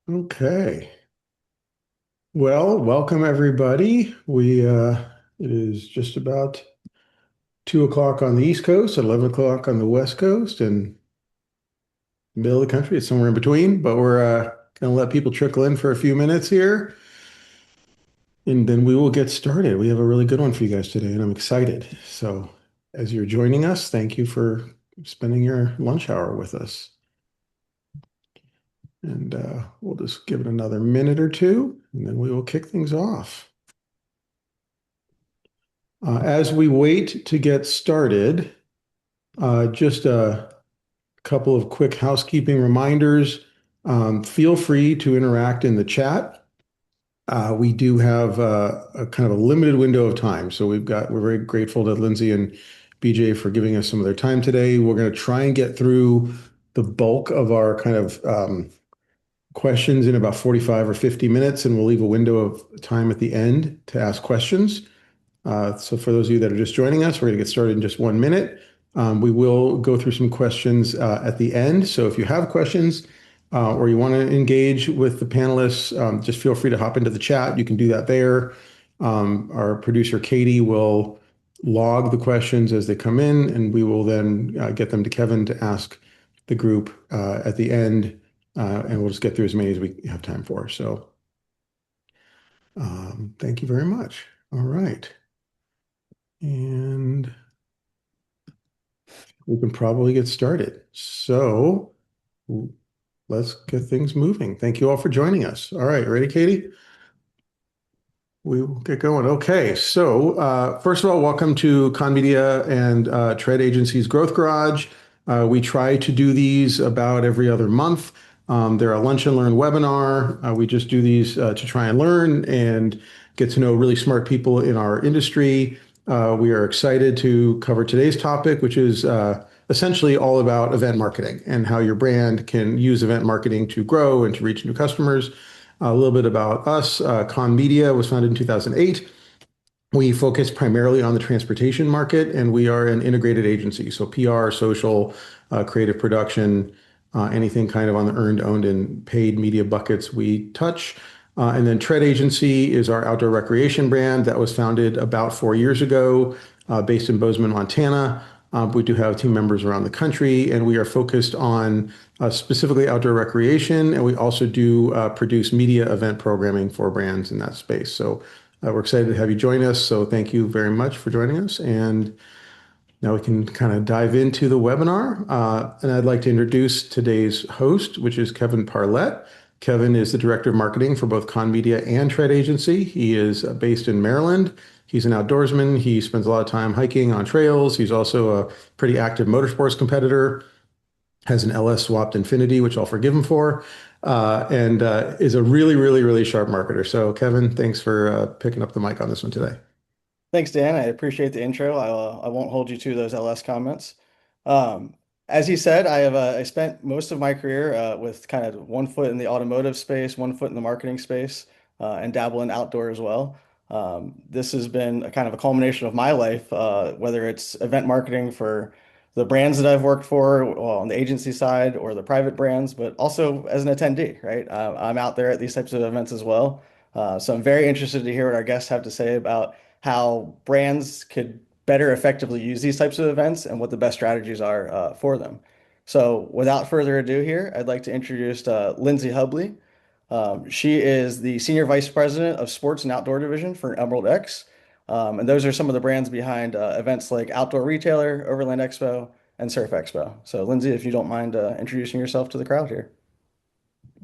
Okay. Well, welcome everybody. It is just about 2 o'clock on the East Coast, 11 o'clock on the West Coast, and middle of the country. It's somewhere in between, but we're gonna let people trickle in for a few minutes here, and then we will get started. We have a really good one for you guys today, and I'm excited. So, as you're joining us, thank you for spending your lunch hour with us. And we'll just give it another minute or two, and then we will kick things off. As we wait to get started, just a couple of quick housekeeping reminders. Feel free to interact in the chat. We do have a kind of a limited window of time. So we're very grateful to Lindsay and BJ for giving us some of their time today. We're going to try and get through the bulk of our kind of questions in about 45 or 50 minutes, and we'll leave a window of time at the end to ask questions. So for those of you that are just joining us, we're going to get started in just 1 minute. We will go through some questions at the end. So if you have questions or you want to engage with the panelists, just feel free to hop into the chat. You can do that there. Our producer, Katie, will log the questions as they come in, and we will then get them to Kevin to ask the group at the end, and we'll just get through as many as we have time for. So thank you very much. All right. And we can probably get started. So let's get things moving. Thank you all for joining us. All right, ready, Katie? We will get going. Okay, so first of all, welcome to Kahn Media and Tread Agency's Growth Garage. We try to do these about every other month. They're a lunch and learn webinar. We just do these to try and learn and get to know really smart people in our industry. We are excited to cover today's topic, which is essentially all about event marketing and how your brand can use event marketing to grow and to reach new customers. A little bit about us. Kahn Media was founded in 2008. We focus primarily on the transportation market, and we are an integrated agency. So PR, social, creative production, anything kind of on the earned, owned, and paid media buckets we touch. And then Tread Agency is our outdoor recreation brand that was founded about 4 years ago, based in Bozeman, Montana. We do have team members around the country, and we are focused on specifically outdoor recreation, and we also do produce media event programming for brands in that space. So we're excited to have you join us. So thank you very much for joining us. And now we can kind of dive into the webinar. And I'd like to introduce today's host, which is Kevin Parlett. Kevin is the Director of Marketing for both Kahn Media and Tread Agency. He is based in Maryland. He's an outdoorsman. He spends a lot of time hiking on trails. He's also a pretty active motorsports competitor, has an LS swapped Infinity, which I'll forgive him for, and is a really, really, really sharp marketer. So Kevin, thanks for picking up the mic on this one today. Thanks, Dan. I appreciate the intro. I won't hold you to those LS comments. Um, as you said, I spent most of my career with kind of one foot in the automotive space, one foot in the marketing space, and dabble in outdoor as well. This has been a kind of a culmination of my life, whether it's event marketing for the brands that I've worked for, well, on the agency side or the private brands, but also as an attendee, right? I'm out there at these types of events as well. So I'm very interested to hear what our guests have to say about how brands could better effectively use these types of events and what the best strategies are for them. So without further ado here, I'd like to introduce Lindsay Hubley. She is the Senior Vice President of Sports and Outdoor Division for Emerald X. And those are some of the brands behind events like Outdoor Retailer, Overland Expo, and Surf Expo. So Lindsay, if you don't mind introducing yourself to the crowd here.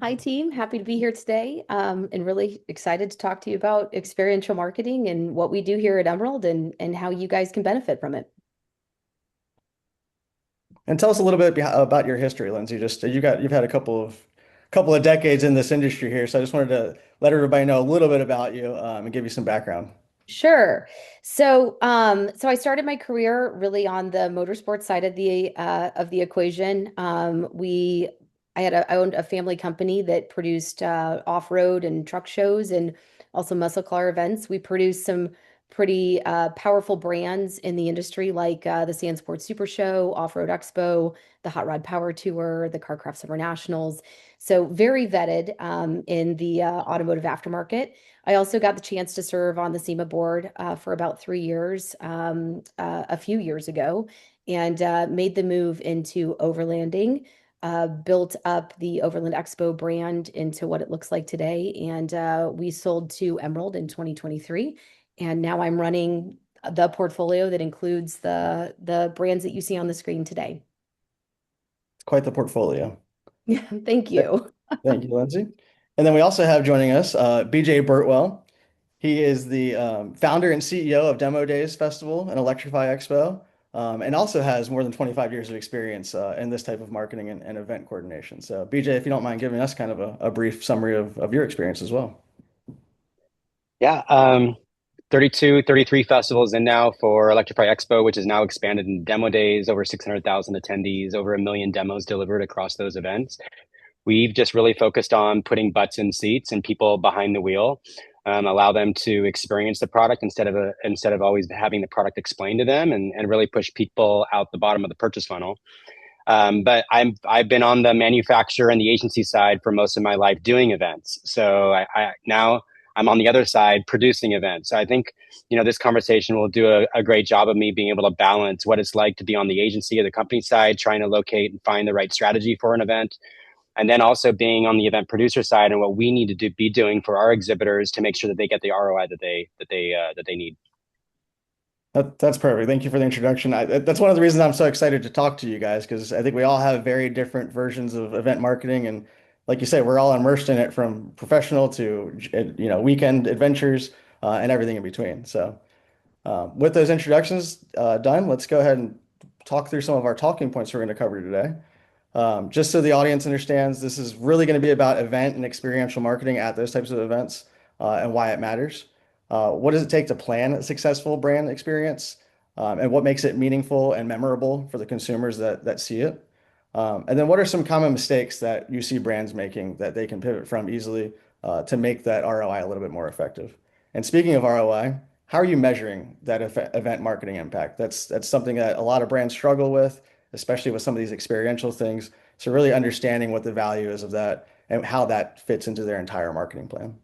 Hi, team. Happy to be here today, and really excited to talk to you about experiential marketing and what we do here at Emerald and how you guys can benefit from it. And tell us a little bit about your history, Lindsay. Just you've had a couple of decades in this industry here, so I just wanted to let everybody know a little bit about you and give you some background. Sure. So I started my career really on the motorsports side of the equation. I owned a family company that produced off-road and truck shows and also muscle car events. We produced some pretty powerful brands in the industry like the Sand Sports Super Show, Off-Road Expo, the Hot Rod Power Tour, the Carcraft Summer Nationals. So very vetted in the automotive aftermarket. I also got the chance to serve on the SEMA board for about 3 years a few years ago and made the move into overlanding, built up the Overland Expo brand into what it looks like today. And we sold to Emerald in 2023. And now I'm running the portfolio that includes the brands that you see on the screen today. It's quite the portfolio. Yeah, thank you. Thank you, Lindsay. And then we also have joining us BJ Birtwell. He is the founder and CEO of Demo Days Festival and Electrify Expo, and also has more than 25 years of experience in this type of marketing and event coordination. So, BJ, if you don't mind giving us kind of a brief summary of your experience as well. Yeah, 32, 33 festivals in now for Electrify Expo, which is now expanded in demo days, over 600,000 attendees, over 1 million demos delivered across those events. We've just really focused on putting butts in seats and people behind the wheel, allow them to experience the product instead of always having the product explained to them, and really push people out the bottom of the purchase funnel. But I've been on the manufacturer and the agency side for most of my life doing events. So now I'm on the other side producing events. So I think, this conversation will do a great job of me being able to balance what it's like to be on the agency or the company side, trying to locate and find the right strategy for an event. And then also being on the event producer side and what we need to be doing for our exhibitors to make sure that they get the ROI that they need. That's perfect. Thank you for the introduction. That's one of the reasons I'm so excited to talk to you guys, because I think we all have very different versions of event marketing. And like you say, we're all immersed in it from professional to, weekend adventures and everything in between. So with those introductions done, let's go ahead and talk through some of our talking points we're going to cover today. Just so the audience understands, this is really going to be about event and experiential marketing at those types of events and why it matters. What does it take to plan a successful brand experience, and what makes it meaningful and memorable for the consumers that see it? And then what are some common mistakes that you see brands making that they can pivot from easily to make that ROI a little bit more effective? And speaking of ROI, how are you measuring that event marketing impact? That's something that a lot of brands struggle with, especially with some of these experiential things. So really understanding what the value is of that and how that fits into their entire marketing plan.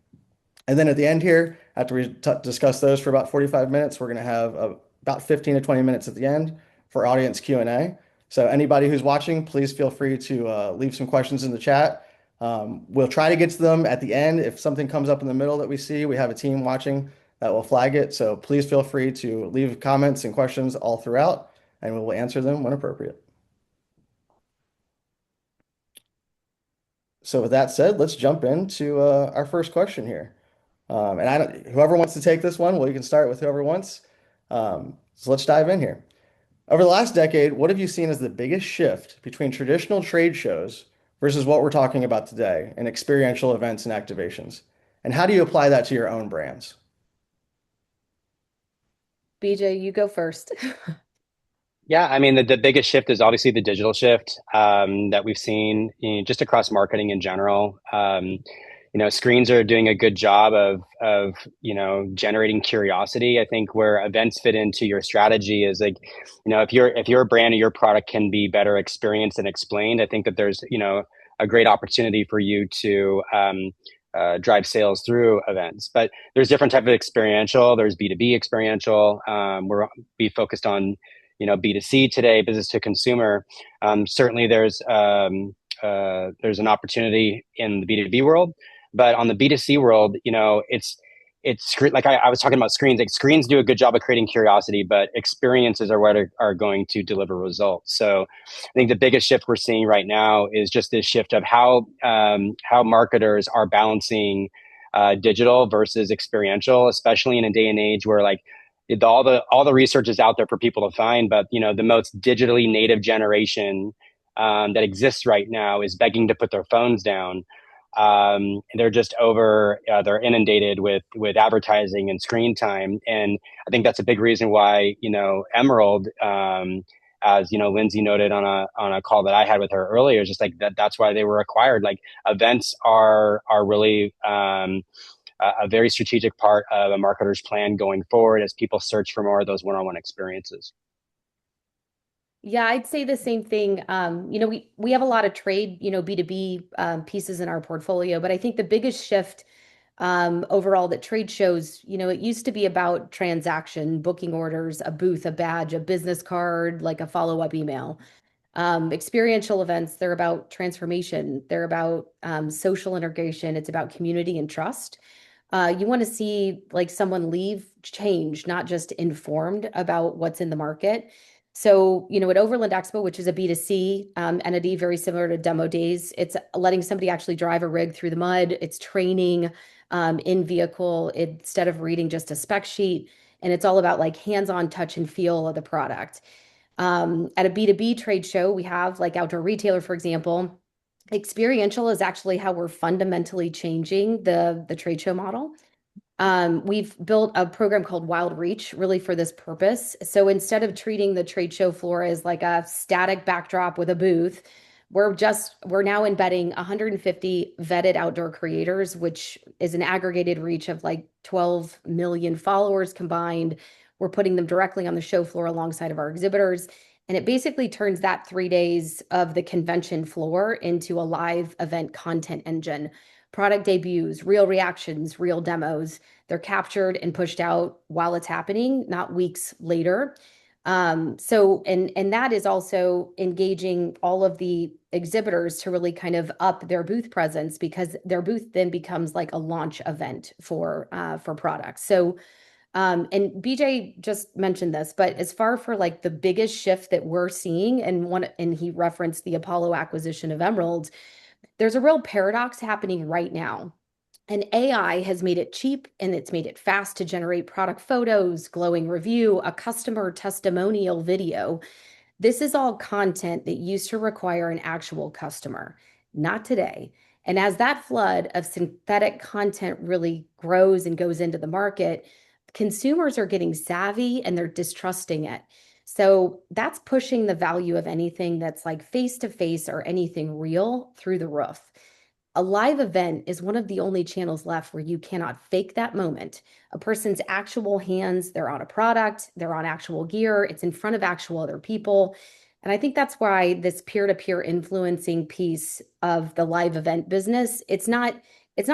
And then at the end here, after we discuss those for about 45 minutes, we're going to have about 15 to 20 minutes at the end for audience Q&A. So anybody who's watching, please feel free to leave some questions in the chat. We'll try to get to them at the end. If something comes up in the middle that we see, we have a team watching that will flag it. So please feel free to leave comments and questions all throughout, and we will answer them when appropriate. So with that said, let's jump into our first question here. And whoever wants to take this one, well, you can start with whoever wants. So let's dive in here. Over the last decade, what have you seen as the biggest shift between traditional trade shows versus what we're talking about today in experiential events and activations? And how do you apply that to your own brands? BJ, you go first. Yeah, I mean, the biggest shift is obviously the digital shift that we've seen just across marketing in general. Screens are doing a good job of generating curiosity. I think where events fit into your strategy is like, if your brand or your product can be better experienced and explained, I think that there's a great opportunity for you to drive sales through events. But there's different type of experiential. There's B2B experiential. We focused on B2C today, business to consumer. Certainly there's an opportunity in the B2B world, but on the B2C world, it's like I was talking about screens. Like screens do a good job of creating curiosity, but experiences are what are going to deliver results. So I think the biggest shift we're seeing right now is just this shift of how marketers are balancing digital versus experiential, especially in a day and age where like all the research is out there for people to find, but the most digitally native generation that exists right now is begging to put their phones down. They're just they're inundated with advertising and screen time, and I think that's a big reason why Emerald, as Lindsay noted on a call that I had with her earlier, is just like that's why they were acquired. Like events are really a very strategic part of a marketer's plan going forward as people search for more of those one-on-one experiences. Yeah, I'd say the same thing. We have a lot of trade, B2B pieces in our portfolio, but I think the biggest shift overall that trade shows, it used to be about transaction, booking orders, a booth, a badge, a business card, like a follow-up email. Experiential events, they're about transformation. They're about social integration. It's about community and trust. You want to see like someone leave changed, not just informed about what's in the market. So, at Overland Expo, which is a B2C entity, very similar to Demo Days, it's letting somebody actually drive a rig through the mud. It's training in vehicle instead of reading just a spec sheet. And it's all about like hands-on touch and feel of the product. At a B2B trade show, we have like Outdoor Retailer, for example. Experiential is actually how we're fundamentally changing the trade show model. We've built a program called Wild Reach really for this purpose. So instead of treating the trade show floor as like a static backdrop with a booth, we're now embedding 150 vetted outdoor creators, which is an aggregated reach of like 12 million followers combined. We're putting them directly on the show floor alongside of our exhibitors. And it basically turns that 3 days of the convention floor into a live event content engine. Product debuts, real reactions, real demos. They're captured and pushed out while it's happening, not weeks later. And that is also engaging all of the exhibitors to really kind of up their booth presence because their booth then becomes like a launch event for products. So and BJ just mentioned this, but as far for like the biggest shift that we're seeing, and he referenced the Apollo acquisition of Emerald, there's a real paradox happening right now. And AI has made it cheap and it's made it fast to generate product photos, glowing review, a customer testimonial video. This is all content that used to require an actual customer, not today. And as that flood of synthetic content really grows and goes into the market, consumers are getting savvy and they're distrusting it. So that's pushing the value of anything that's like face to face or anything real through the roof. A live event is one of the only channels left where you cannot fake that moment. A person's actual hands, they're on a product, they're on actual gear, it's in front of actual other people. And I think that's why this peer-to-peer influencing piece of the live event business, it's not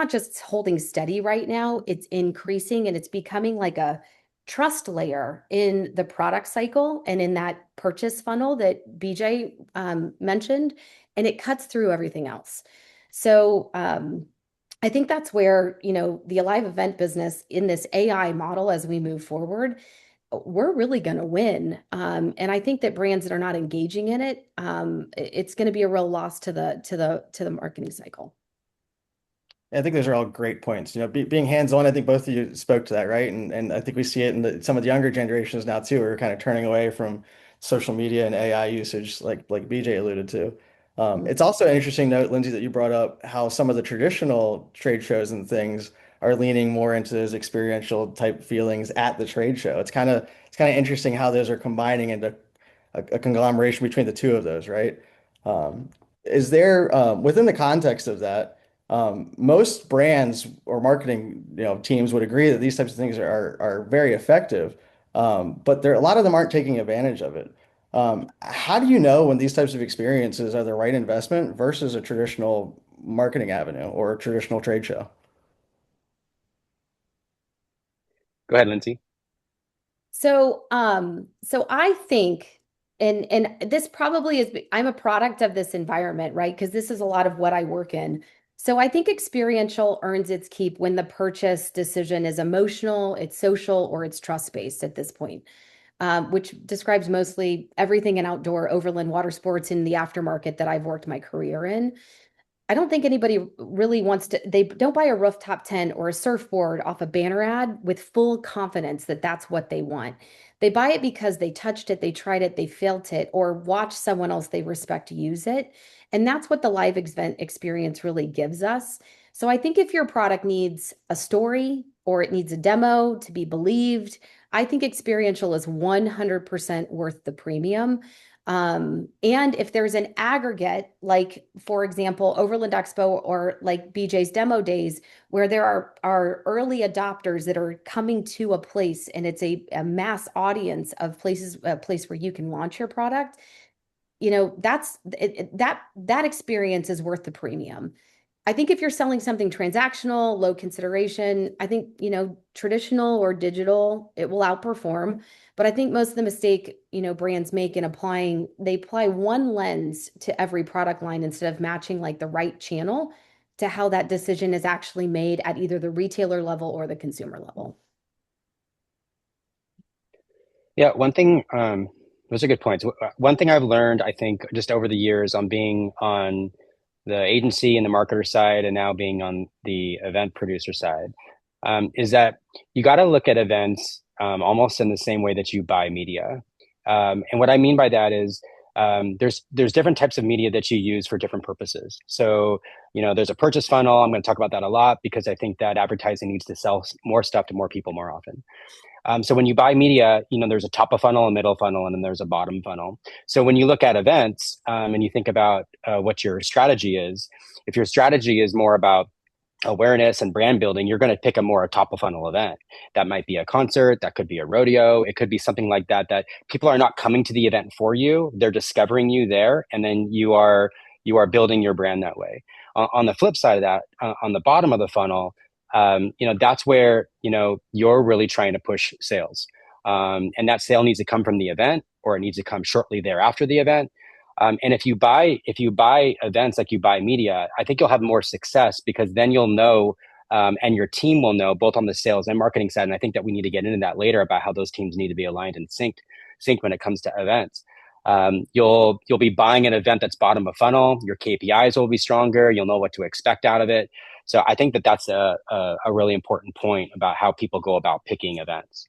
just holding steady right now, it's increasing and it's becoming like a trust layer in the product cycle and in that purchase funnel that BJ mentioned, and it cuts through everything else. So I think that's where, the live event business in this AI model as we move forward, we're really going to win. And I think that brands that are not engaging in it, it's going to be a real loss to the marketing cycle. I think those are all great points. Being hands-on, I think both of you spoke to that, right? And I think we see it in some of the younger generations now too. We're kind of turning away from social media and AI usage, like BJ alluded to. It's also an interesting note, Lindsay, that you brought up how some of the traditional trade shows and things are leaning more into those experiential type feelings at the trade show. It's kind of interesting how those are combining into a conglomeration between the two of those, right? Is there within the context of that? Most brands or marketing, teams would agree that these types of things are very effective, but a lot of them aren't taking advantage of it. How do you know when these types of experiences are the right investment versus a traditional marketing avenue or a traditional trade show? Go ahead, Lindsay. So I think, and this probably is, I'm a product of this environment, right? Because this is a lot of what I work in. So I think experiential earns its keep when the purchase decision is emotional, it's social, or it's trust-based at this point, which describes mostly everything in outdoor overland water sports in the aftermarket that I've worked my career in. I don't think anybody really wants to, they don't buy a rooftop tent or a surfboard off a banner ad with full confidence that that's what they want. They buy it because they touched it, they tried it, they felt it, or watch someone else they respect use it. And that's what the live event experience really gives us. So I think if your product needs a story or it needs a demo to be believed, I think experiential is 100% worth the premium. And if there's an aggregate, like for example, Overland Expo or like BJ's demo days, where there are early adopters that are coming to a place and it's a mass audience of places, a place where you can launch your product, that experience is worth the premium. I think if you're selling something transactional, low consideration, I think, traditional or digital, it will outperform. But I think most of the mistake, brands make in they apply one lens to every product line instead of matching like the right channel to how that decision is actually made at either the retailer level or the consumer level. Yeah, one thing, those are good points. One thing I've learned, I think, just over the years on being on the agency and the marketer side, and now being on the event producer side, is that you got to look at events almost in the same way that you buy media. And what I mean by that is there's different types of media that you use for different purposes. So, there's a purchase funnel. I'm going to talk about that a lot because I think that advertising needs to sell more stuff to more people more often. So when you buy media, there's a top of funnel, a middle funnel, and then there's a bottom funnel. So when you look at events and you think about what your strategy is, if your strategy is more about awareness and brand building, you're going to pick a more top of funnel event. That might be a concert, that could be a rodeo, it could be something like that, that people are not coming to the event for you, they're discovering you there, and then you are building your brand that way. On the flip side of that, on the bottom of the funnel, that's where you're really trying to push sales, and that sale needs to come from the event, or it needs to come shortly thereafter the event. And if you buy events like you buy media, I think you'll have more success because then you'll know, and your team will know, both on the sales and marketing side. And I think that we need to get into that later about how those teams need to be aligned and synced when it comes to events. You'll be buying an event that's bottom of funnel. Your KPIs will be stronger. You'll know what to expect out of it. So I think that that's a really important point about how people go about picking events.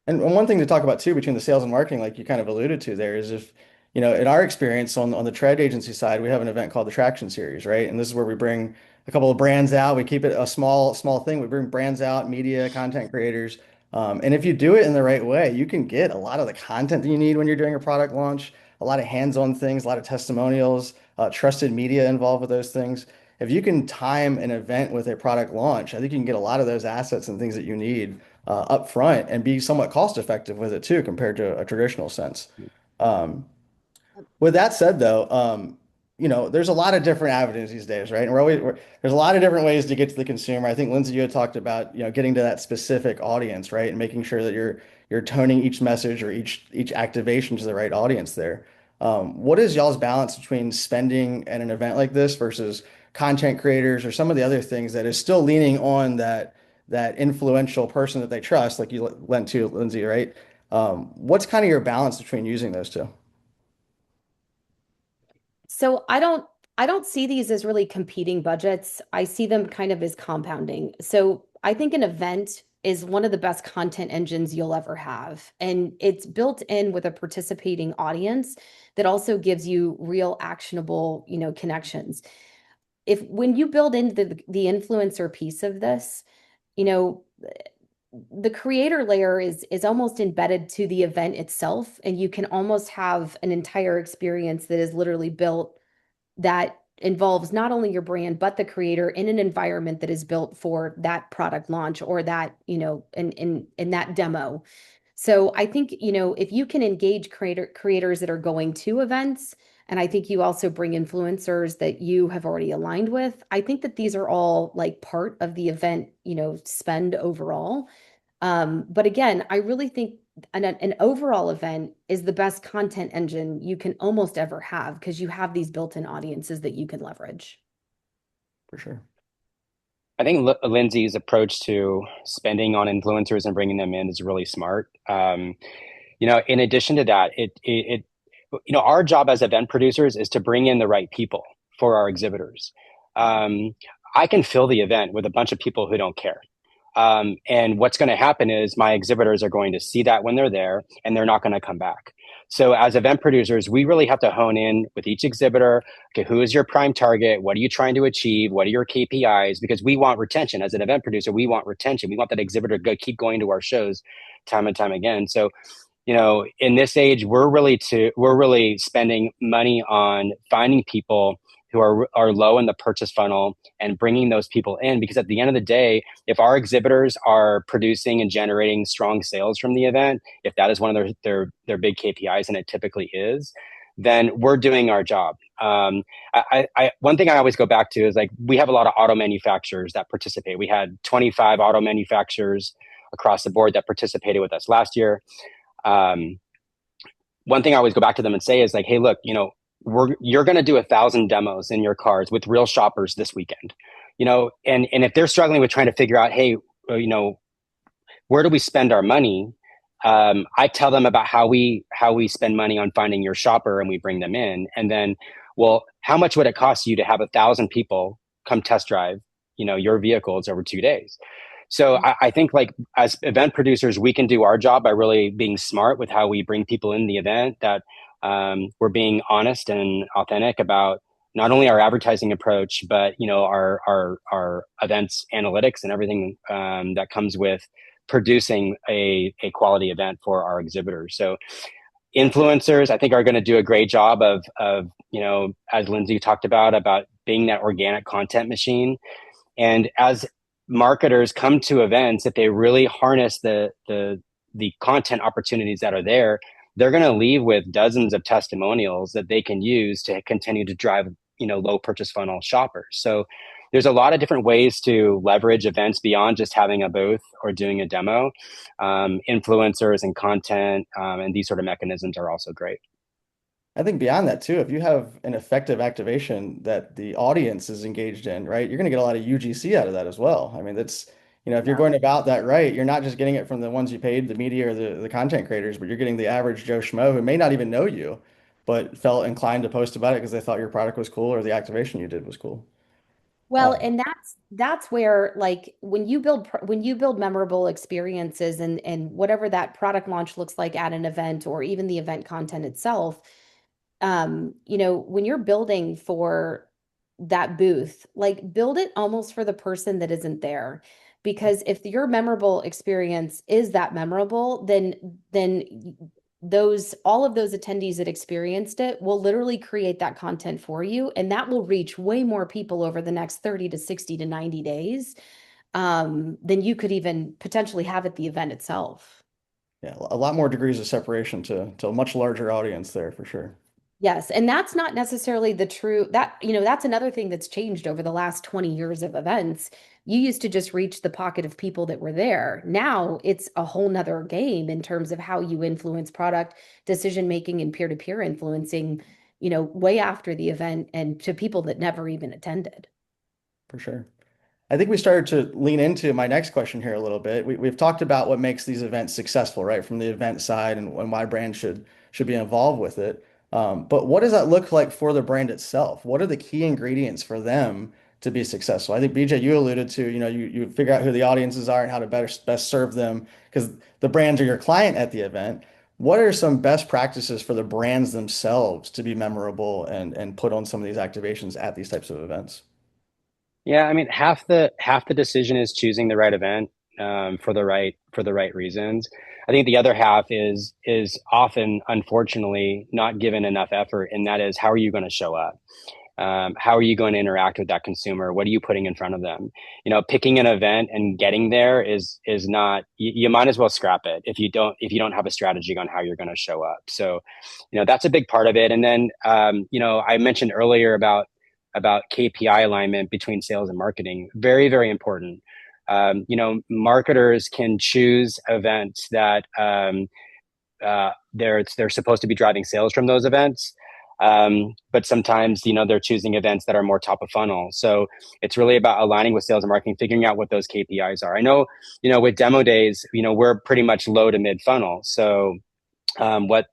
And one thing to talk about too, between the sales and marketing, like you kind of alluded to there, is if, in our experience on the trade agency side, we have an event called the Traction Series, right? And this is where we bring a couple of brands out. We keep it a small thing. We bring brands out, media, content creators. And if you do it in the right way, you can get a lot of the content that you need when you're doing a product launch, a lot of hands-on things, a lot of testimonials, trusted media involved with those things. If you can time an event with a product launch, I think you can get a lot of those assets and things that you need up front and be somewhat cost effective with it too, compared to a traditional sense. Um, with that said, though, there's a lot of different avenues these days, right? And there's a lot of different ways to get to the consumer. I think Lindsay, you had talked about, getting to that specific audience, right? And making sure that you're toning each message or each activation to the right audience there. What is y'all's balance between spending at an event like this versus content creators or some of the other things that is still leaning on that influential person that they trust, like you went to, Lindsay, right? What's kind of your balance between using those two? So I don't see these as really competing budgets. I see them kind of as compounding. So I think an event is one of the best content engines you'll ever have. And it's built in with a participating audience that also gives you real actionable, connections. If when you build into the influencer piece of this, you know, the creator layer is almost embedded to the event itself, and you can almost have an entire experience that is literally built that involves not only your brand but the creator in an environment that is built for that product launch or that in that demo. So I think, if you can engage creators that are going to events, and I think you also bring influencers that you have already aligned with, I think that these are all like part of the event, spend overall. But again, I really think an overall event is the best content engine you can almost ever have because you have these built-in audiences that you can leverage. For sure. I think Lindsay's approach to spending on influencers and bringing them in is really smart. In addition to that, our job as event producers is to bring in the right people for our exhibitors. I can fill the event with a bunch of people who don't care. And what's going to happen is my exhibitors are going to see that when they're there, and they're not going to come back. So as event producers, we really have to hone in with each exhibitor. Okay, who is your prime target? What are you trying to achieve? What are your KPIs? Because we want retention. As an event producer, we want retention. We want that exhibitor to keep going to our shows time and time again. So in this age, we're really spending money on finding people who are low in the purchase funnel and bringing those people in, because at the end of the day, if our exhibitors are producing and generating strong sales from the event, if that is one of their big KPIs, and it typically is, then we're doing our job. One thing I always go back to is, like, we have a lot of auto manufacturers that participate. We had 25 auto manufacturers across the board that participated with us last year. One thing I always go back to them and say is, like, hey, look, you're going to do 1,000 demos in your cars with real shoppers this weekend, and if they're struggling with trying to figure out, hey, where do we spend our money? I tell them about how we spend money on finding your shopper, and we bring them in. And then, well, how much would it cost you to have 1,000 people come test drive, your vehicles over 2 days? So I think, like, as event producers, we can do our job by really being smart with how we bring people in the event, that we're being honest and authentic about not only our advertising approach, but, our events analytics and everything that comes with producing a quality event for our exhibitors. So influencers, I think, are going to do a great job of, as Lindsay talked about being that organic content machine. And as marketers come to events, if they really harness the content opportunities that are there, they're going to leave with dozens of testimonials that they can use to continue to drive, low purchase funnel shoppers. So there's a lot of different ways to leverage events beyond just having a booth or doing a demo. Influencers and content and these sort of mechanisms are also great. I think beyond that too, if you have an effective activation that the audience is engaged in, right, you're going to get a lot of UGC out of that as well. I mean, that's, if you're going about that right, you're not just getting it from the ones you paid, the media or the content creators, but you're getting the average Joe Schmo who may not even know you, but felt inclined to post about it because they thought your product was cool or the activation you did was cool. Well, and that's where, like, when you build memorable experiences, and whatever that product launch looks like at an event, or even the event content itself, when you're building for that booth, like, build it almost for the person that isn't there. Because if your memorable experience is that memorable, then all of those attendees that experienced it will literally create that content for you, and that will reach way more people over the next 30 to 60 to 90 days than you could even potentially have at the event itself. Yeah, a lot more degrees of separation to a much larger audience there for sure. Yes, and that's not necessarily that's another thing that's changed over the last 20 years of events. You used to just reach the pocket of people that were there. Now it's a whole nother game in terms of how you influence product decision making and peer-to-peer influencing, way after the event and to people that never even attended. For sure. I think we started to lean into my next question here a little bit. We've talked about what makes these events successful, right? From the event side and why brands should be involved with it. But what does that look like for the brand itself? What are the key ingredients for them to be successful? I think BJ, you alluded to, you figure out who the audiences are and how to best serve them because the brands are your client at the event. What are some best practices for the brands themselves to be memorable and put on some of these activations at these types of events? Yeah, I mean, half the decision is choosing the right event for the right reasons. I think the other half is often, unfortunately, not given enough effort, and that is, how are you going to show up? How are you going to interact with that consumer? What are you putting in front of them? Picking an event and getting there is not. You might as well scrap it if you don't have a strategy on how you're going to show up. So, that's a big part of it. And then, I mentioned earlier about KPI alignment between sales and marketing. Very, very important. Marketers can choose events that they're supposed to be driving sales from those events. But sometimes, they're choosing events that are more top of funnel. So it's really about aligning with sales and marketing, figuring out what those KPIs are. I know, with demo days, we're pretty much low to mid funnel. So what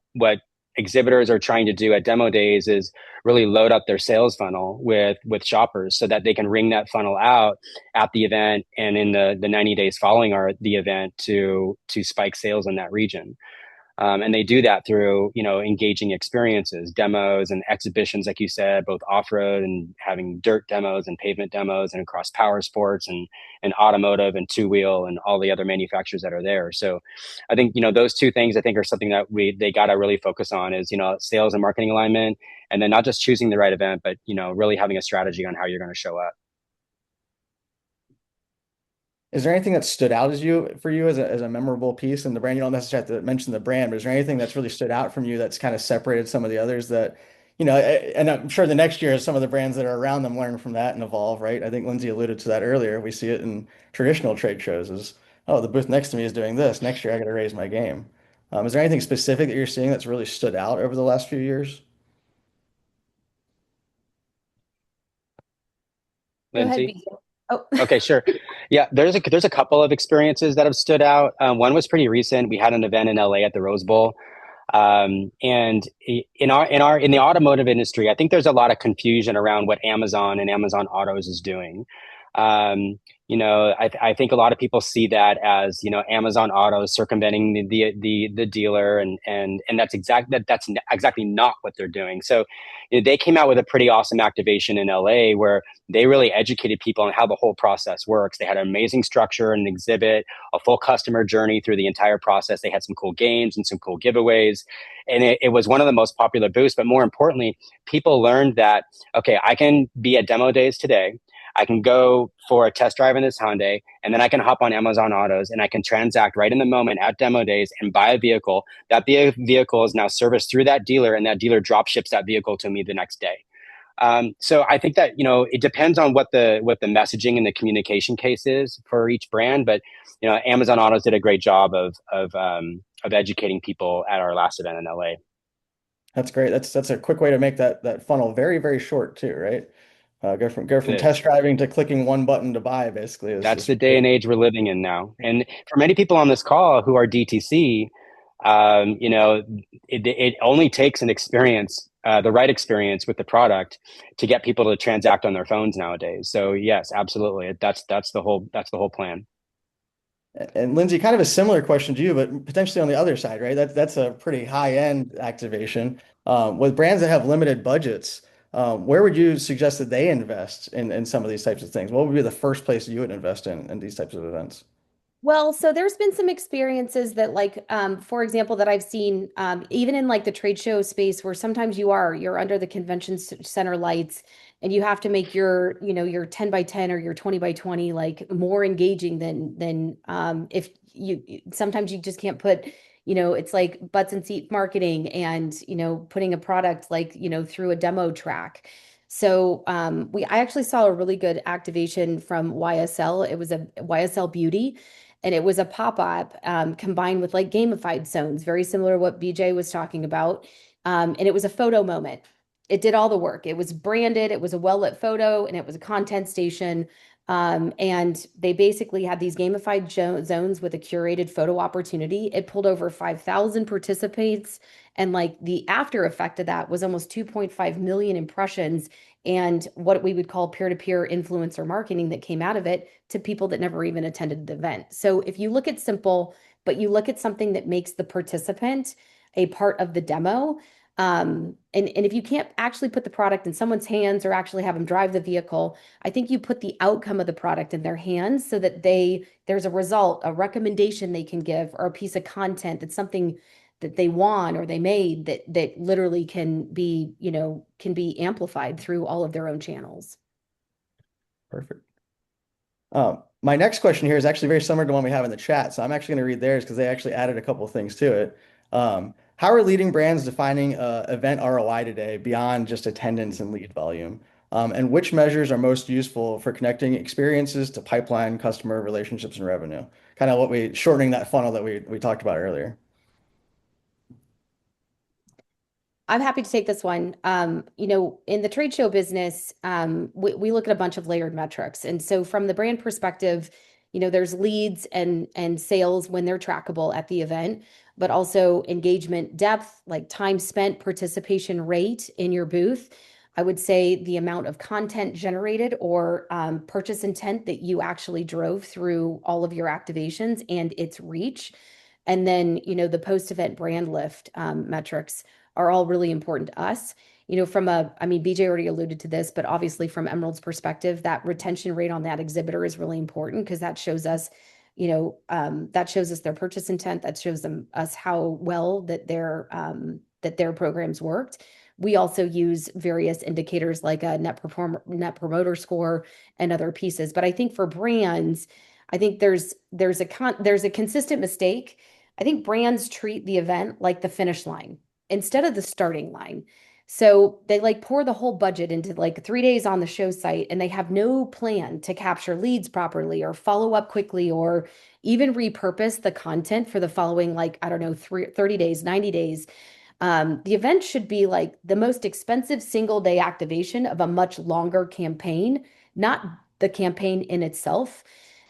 exhibitors are trying to do at demo days is really load up their sales funnel with shoppers so that they can ring that funnel out at the event and in the 90 days following the event to spike sales in that region. And they do that through, engaging experiences, demos and exhibitions, like you said, both off-road and having dirt demos and pavement demos and across power sports and automotive and two-wheel and all the other manufacturers that are there. So I think, those two things I think are something that they got to really focus on is, sales and marketing alignment, and then not just choosing the right event, but, really having a strategy on how you're going to show up. Is there anything that stood out for you as a memorable piece in the brand? You don't necessarily have to mention the brand, but is there anything that's really stood out from you that's kind of separated some of the others that, and I'm sure the next year some of the brands that are around them learn from that and evolve, right? I think Lindsay alluded to that earlier. We see it in traditional trade shows is, oh, the booth next to me is doing this. Next year I got to raise my game. Is there anything specific that you're seeing that's really stood out over the last few years? Go ahead, Lindsay? BJ. Oh, Okay, sure. Yeah, there's a couple of experiences that have stood out. One was pretty recent. We had an event in LA at the Rose Bowl, and in the automotive industry, I think there's a lot of confusion around what Amazon and Amazon Autos is doing. I think a lot of people see that as Amazon Autos circumventing the dealer, and that's exactly not what they're doing. So they came out with a pretty awesome activation in LA where they really educated people on how the whole process works. They had an amazing structure, an exhibit, a full customer journey through the entire process. They had some cool games and some cool giveaways. And it was one of the most popular booths. But more importantly, people learned that, okay, I can be at demo days today. I can go for a test drive in this Hyundai, and then I can hop on Amazon Autos and I can transact right in the moment at demo days and buy a vehicle. That vehicle is now serviced through that dealer, and that dealer drop ships that vehicle to me the next day. So I think that it depends on what the messaging and the communication case is for each brand. But Amazon Autos did a great job of educating people at our last event in LA. That's great. That's a quick way to make that funnel very, very short too, right? Go from It test is. driving to clicking one button to buy basically That's is the day and age we're living in now. And for many people on this call who are DTC, it only takes an experience, the right experience with the product to get people to transact on their phones nowadays. So yes, absolutely. That's the whole plan. And Lindsay, kind of a similar question to you, but potentially on the other side, right? That's a pretty high-end activation. With brands that have limited budgets, where would you suggest that they invest in some of these types of things? What would be the first place you would invest in these types of events? well, so there's been some experiences that like for example that I've seen even in like the trade show space where sometimes you're under the convention center lights and you have to make your 10 by 10 or your 20 by 20 like more engaging than if you sometimes you just can't put it's like butts and seat marketing and putting a product like through a demo track. So I actually saw a really good activation from YSL. It was a YSL Beauty, and it was a pop-up combined with like gamified zones, very similar to what BJ was talking about. And it was a photo moment. It did all the work. It was branded, it was a well-lit photo, and it was a content station. And they basically had these gamified zones with a curated photo opportunity. It pulled over 5,000 participants. And like the after effect of that was almost 2.5 million impressions and what we would call peer-to-peer influencer marketing that came out of it to people that never even attended the event. So if you look at simple, but you look at something that makes the participant a part of the demo, and if you can't actually put the product in someone's hands or actually have them drive the vehicle, I think you put the outcome of the product in their hands so that there's a result, a recommendation they can give, or a piece of content that's something that they want or they made that literally can be amplified through all of their own channels. Perfect. My next question here is actually very similar to one we have in the chat. So I'm actually going to read theirs because they actually added a couple of things to it. How are leading brands defining event ROI today beyond just attendance and lead volume? And which measures are most useful for connecting experiences to pipeline, customer relationships, and revenue? Kind of shortening that funnel that we talked about earlier. I'm happy to take this one. In the trade show business, we look at a bunch of layered metrics. And so from the brand perspective, there's leads and sales when they're trackable at the event, but also engagement depth, like time spent, participation rate in your booth. I would say the amount of content generated or purchase intent that you actually drove through all of your activations and its reach. And then, the post-event brand lift metrics are all really important to us. I mean, BJ already alluded to this, but obviously from Emerald's perspective, that retention rate on that exhibitor is really important because that shows us, that shows us their purchase intent, that shows us how well that their programs worked. We also use various indicators like a net promoter score and other pieces. But I think for brands, I think there's a consistent mistake. I think brands treat the event like the finish line instead of the starting line. So they like pour the whole budget into like 3 days on the show site and they have no plan to capture leads properly or follow up quickly or even repurpose the content for the following, like, I don't know, 30 days, 90 days. The event should be like the most expensive single day activation of a much longer campaign, not the campaign in itself.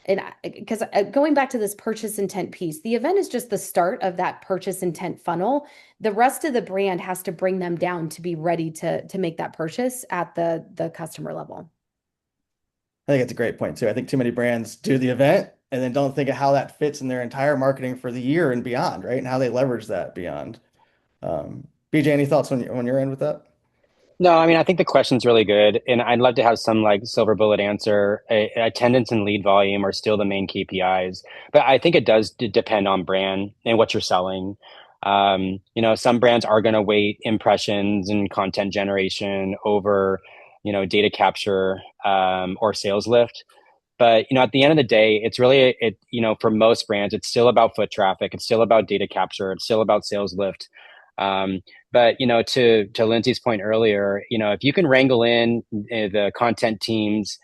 And because going back to this purchase intent piece, the event is just the start of that purchase intent funnel. The rest of the brand has to bring them down to be ready to make that purchase at the customer level. I think it's a great point too. I think too many brands do the event and then don't think of how that fits in their entire marketing for the year and beyond, right? And how they leverage that beyond. BJ, any thoughts on your end with that? No, I mean, I think the question's really good, and I'd love to have some like silver bullet answer. Attendance and lead volume are still the main KPIs, but I think it does depend on brand and what you're selling. Some brands are going to weight impressions and content generation over, data capture or sales lift. But at the end of the day, it's really for most brands, it's still about foot traffic, it's still about data capture, it's still about sales lift. Um, but to Lindsay's point earlier, if you can wrangle in the content teams,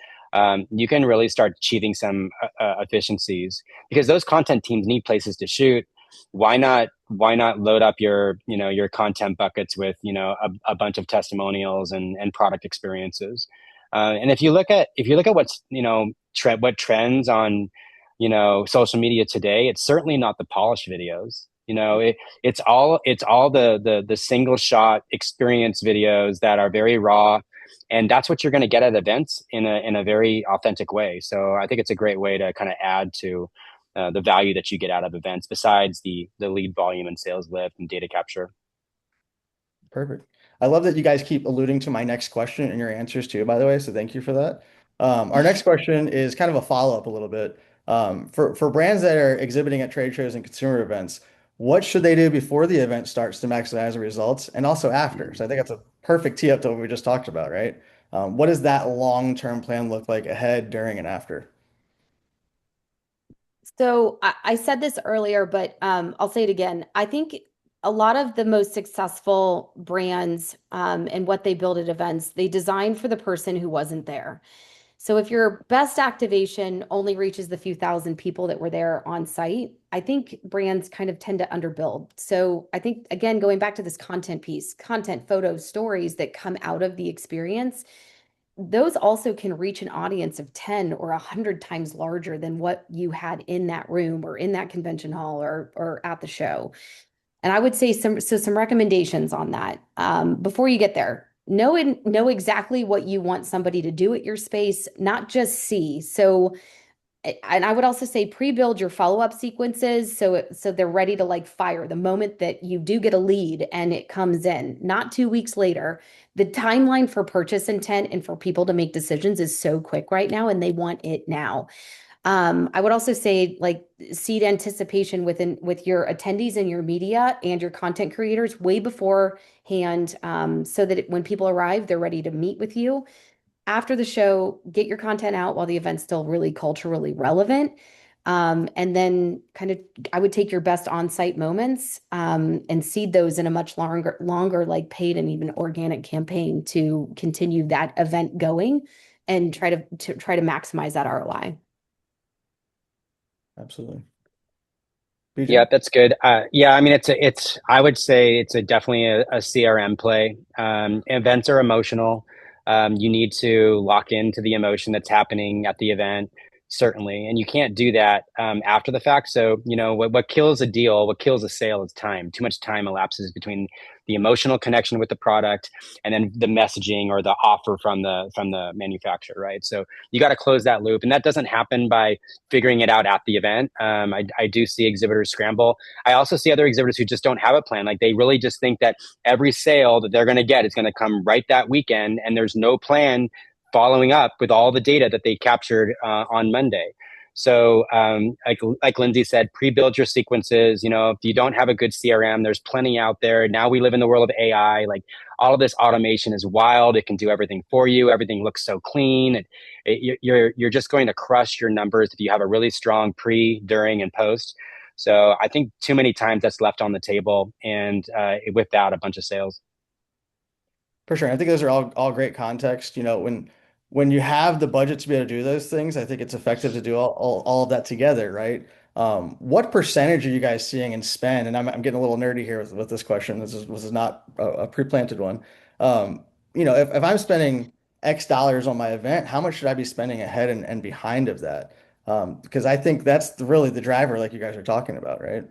you can really start achieving some efficiencies because those content teams need places to shoot. Why not load up your content buckets with a bunch of testimonials and product experiences? And if you look at what's what trends on social media today, it's certainly not the polished videos. It's all the single shot experience videos that are very raw, and that's what you're going to get at events in a very authentic way. So I think it's a great way to kind of add to the value that you get out of events besides the lead volume and sales lift and data capture. Perfect. I love that you guys keep alluding to my next question and your answers too, by the way. So thank you for that. Our next question is kind of a follow-up a little bit. For brands that are exhibiting at trade shows and consumer events, what should they do before the event starts to maximize the results and also after? So I think that's a perfect tee up to what we just talked about, right? What does that long-term plan look like ahead, during, and after? So I said this earlier, but I'll say it again. I think a lot of the most successful brands and what they build at events, they design for the person who wasn't there. So if your best activation only reaches the few thousand people that were there on site, I think brands kind of tend to underbuild. So I think, again, going back to this content piece, content, photos, stories that come out of the experience, those also can reach an audience of 10 or 100 times larger than what you had in that room or in that convention hall or at the show. And I would say some recommendations on that. Before you get there, know exactly what you want somebody to do at your space, not just see. So, and I would also say pre-build your follow-up sequences so they're ready to like fire the moment that you do get a lead and it comes in, not 2 weeks later. The timeline for purchase intent and for people to make decisions is so quick right now, and they want it now. I would also say like seed anticipation with your attendees and your media and your content creators way beforehand, so that when people arrive, they're ready to meet with you. After the show, get your content out while the event's still really culturally relevant. And then kind of, I would take your best on-site moments, and seed those in a much longer like paid and even organic campaign to continue that event going and try to maximize that ROI. Absolutely. Yeah, BJ? that's good. Yeah, I mean, I would say it's definitely a CRM play. Events are emotional. You need to lock into the emotion that's happening at the event. certainly, and you can't do that after the fact. So, what kills a deal, what kills a sale is time. Too much time elapses between the emotional connection with the product and then the messaging or the offer from the manufacturer, right? So you got to close that loop, and that doesn't happen by figuring it out at the event. I do see exhibitors scramble. I also see other exhibitors who just don't have a plan. Like they really just think that every sale that they're going to get is going to come right that weekend, and there's no plan following up with all the data that they captured on Monday. So, like Lindsay said, pre-build your sequences. If you don't have a good CRM, there's plenty out there. Now we live in the world of AI. Like all of this automation is wild. It can do everything for you. Everything looks so clean. You're just going to crush your numbers if you have a really strong pre, during, and post. So I think too many times that's left on the table, and without a bunch of sales. For sure. I think those are all great context. When you have the budget to be able to do those things, I think it's effective to do all of that together, right? What percentage are you guys seeing in spend? And I'm getting a little nerdy here with this question. This is not a pre-planted one. If I'm spending X dollars on my event, how much should I be spending ahead and behind of that? Because I think that's really the driver, like you guys are talking about, right?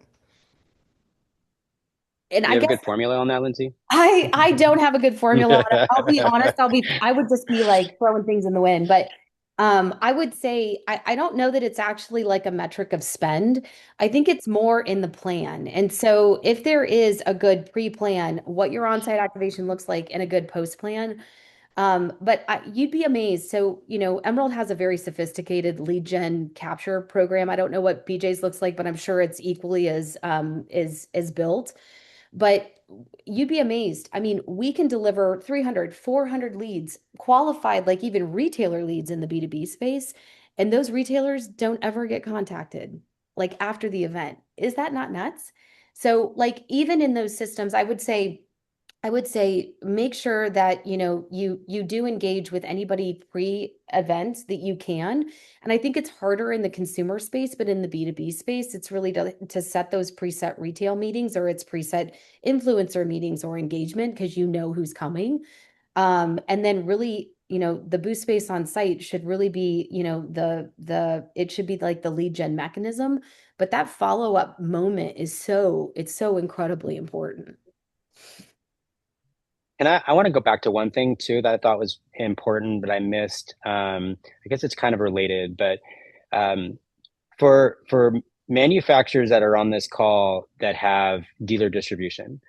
And Do I you have a guess good formula on that, Lindsay? I don't have a good formula on it. I'll be honest, I would just be like throwing things in the wind. But I would say I don't know that it's actually like a metric of spend. I think it's more in the plan. And so if there is a good pre-plan, what your on-site activation looks like and a good post-plan, but you'd be amazed. So, Emerald has a very sophisticated lead gen capture program. I don't know what BJ's looks like, but I'm sure it's equally as is built. But you'd be amazed. I mean, we can deliver 300, 400 leads, qualified, like even retailer leads in the B2B space. And those retailers don't ever get contacted like after the event. Is that not nuts? So, like, even in those systems, I would say make sure that you do engage with anybody pre-event that you can. And I think it's harder in the consumer space, but in the B2B space, it's really to set those preset retail meetings or it's preset influencer meetings or engagement because you know who's coming. And then really, the booth space on site should really be, the it should be like the lead gen mechanism, but that follow-up moment it's so incredibly important. And I want to go back to one thing too that I thought was important, but I missed. I guess it's kind of related, but um, for manufacturers that are on this call that have dealer distribution,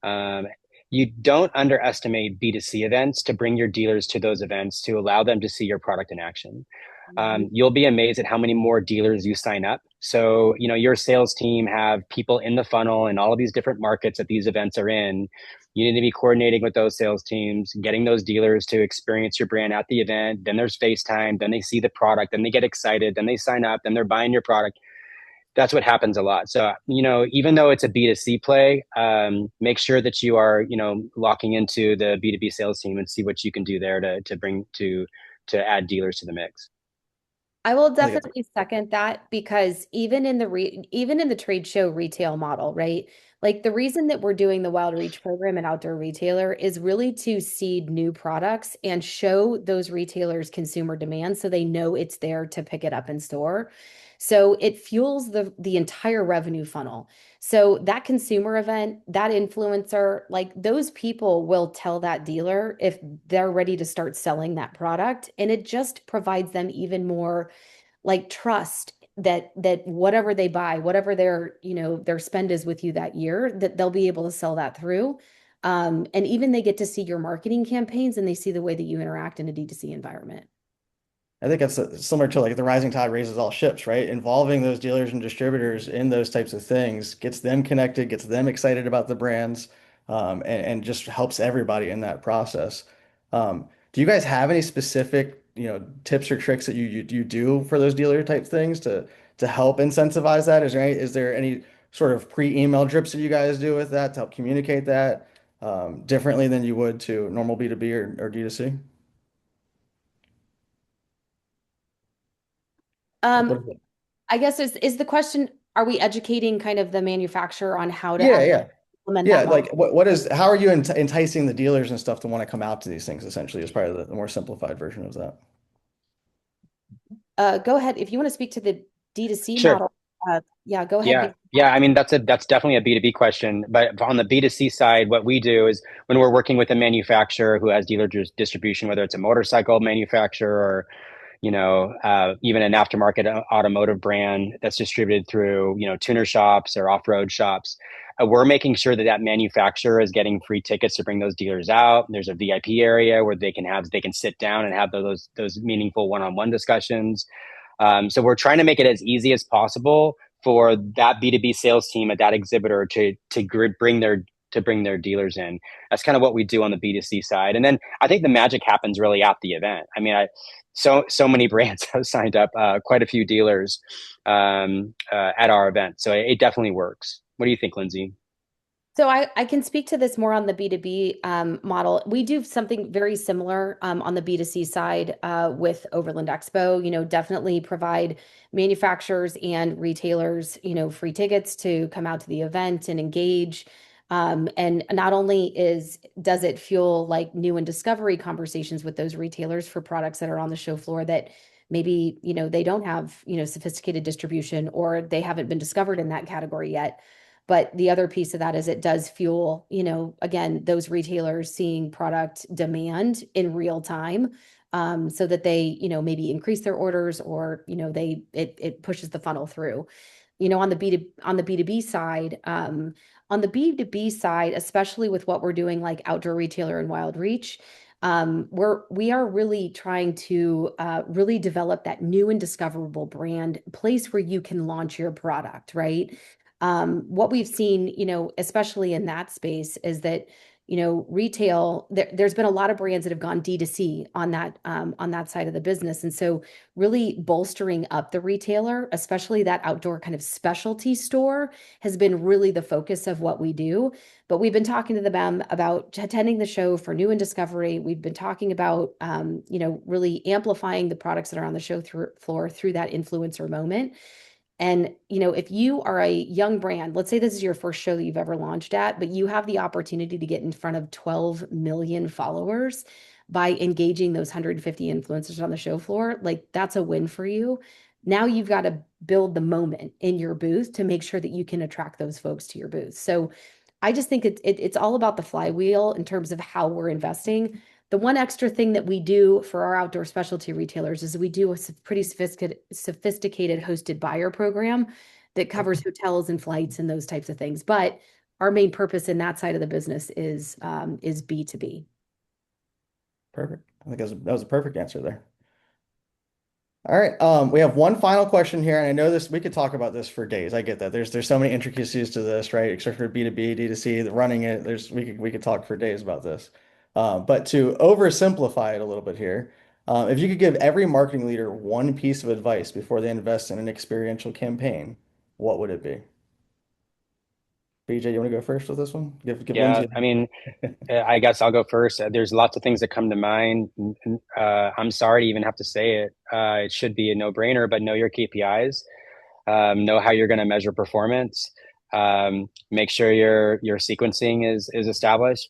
um, you don't underestimate B2C events to bring your dealers to those events to allow them to see your product in action. You'll be amazed at how many more dealers you sign up. So, your sales team have people in the funnel in all of these different markets that these events are in. You need to be coordinating with those sales teams, getting those dealers to experience your brand at the event. Then there's FaceTime. Then they see the product. Then they get excited. Then they sign up. Then they're buying your product. That's what happens a lot. So, even though it's a B2C play, make sure that you are, locking into the B2B sales team and see what you can do there to bring to add dealers to the mix. I will I think it's definitely second that because even in the trade show retail model, right? Like the reason that we're doing the Wild Reach program at Outdoor Retailer is really to seed new products and show those retailers consumer demand so they know it's there to pick it up in store. So it fuels the entire revenue funnel. So that consumer event, that influencer, like those people will tell that dealer if they're ready to start selling that product. And it just provides them even more like trust that whatever they buy, whatever their spend is with you that year, that they'll be able to sell that through. And even they get to see your marketing campaigns and they see the way that you interact in a D2C environment. I think that's similar to like the rising tide raises all ships, right? Involving those dealers and distributors in those types of things gets them connected, gets them excited about the brands, and just helps everybody in that process. Do you guys have any specific, tips or tricks that you do for those dealer type things to help incentivize that? Is there any sort of pre-email drips that you guys do with that to help communicate that differently than you would to normal B2B or D2C? What Um, is it? I guess is the question, are we educating kind of the manufacturer on how to Yeah, actually yeah. implement Yeah, that like model? how are you enticing the dealers and stuff to want to come out to these things essentially as part of the more simplified version of that? Go ahead. If you want to speak to the D2C Sure. model, yeah, go ahead. Yeah, yeah. I mean, that's definitely a B2B question. But on the B2C side, what we do is when we're working with a manufacturer who has dealer distribution, whether it's a motorcycle manufacturer or even an aftermarket automotive brand that's distributed through tuner shops or off-road shops, we're making sure that that manufacturer is getting free tickets to bring those dealers out. There's a VIP area where they can sit down and have those meaningful one-on-one discussions. So we're trying to make it as easy as possible for that B2B sales team at that exhibitor to bring their dealers in. That's kind of what we do on the B2C side. And then I think the magic happens really at the event. I mean, so many brands have signed up, quite a few dealers at our event. So it definitely works. What do you think, Lindsay? So I can speak to this more on the B2B model. We do something very similar on the B2C side with Overland Expo, definitely provide manufacturers and retailers, free tickets to come out to the event and engage. And not only does it fuel like new and discovery conversations with those retailers for products that are on the show floor that maybe, they don't have, sophisticated distribution or they haven't been discovered in that category yet. But the other piece of that is it does fuel, again, those retailers seeing product demand in real time, so that they, maybe increase their orders or, it pushes the funnel through. On the B2B side, especially with what we're doing like Outdoor Retailer and Wild Reach, we are really trying to really develop that new and discoverable brand place where you can launch your product, right? What we've seen, especially in that space, is that, retail, there's been a lot of brands that have gone D2C on that side of the business. And so really bolstering up the retailer, especially that outdoor kind of specialty store, has been really the focus of what we do. But we've been talking to them about attending the show for new and discovery. We've been talking about, really amplifying the products that are on the show floor through that influencer moment. And, if you are a young brand, let's say this is your first show that you've ever launched at, but you have the opportunity to get in front of 12 million followers by engaging those 150 influencers on the show floor, like that's a win for you. Now you've got to build the moment in your booth to make sure that you can attract those folks to your booth. So I just think it's all about the flywheel in terms of how we're investing. The one extra thing that we do for our outdoor specialty retailers is we do a pretty sophisticated hosted buyer program that covers hotels and flights and those types of things. But our main purpose in that side of the business is B2B. Perfect. I think that was a perfect answer there. All right. We have one final question here, and I know this we could talk about this for days. I get that. There's so many intricacies to this, right? Except for B2B, D2C, running it. We could talk for days about this. But to oversimplify it a little bit here, if you could give every marketing leader one piece of advice before they invest in an experiential campaign, what would it be? BJ, you want to go first with this one? Give Yeah, Lindsay. I mean, I guess I'll go first. There's lots of things that come to mind. I'm sorry to even have to say it. It should be a no-brainer, but know your KPIs. Know how you're going to measure performance. Make sure your sequencing is established.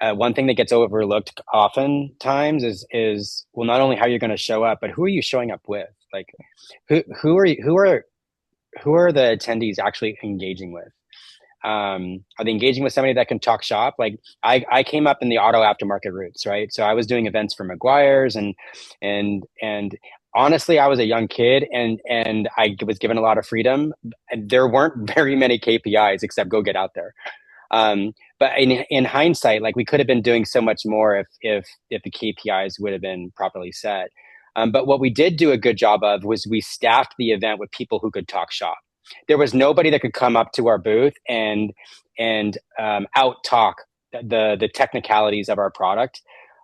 One thing that gets overlooked oftentimes is well, not only how you're going to show up, but who are you showing up with? Like, who are the attendees actually engaging with? Are they engaging with somebody that can talk shop? Like I came up in the auto aftermarket roots, right? So I was doing events for McGuire's and honestly, I was a young kid and I was given a lot of freedom. And there weren't very many KPIs except go get out there. But in hindsight, like we could have been doing so much more if the KPIs would have been properly set. But what we did do a good job of was we staffed the event with people who could talk shop. There was nobody that could come up to our booth and out talk the technicalities of our product.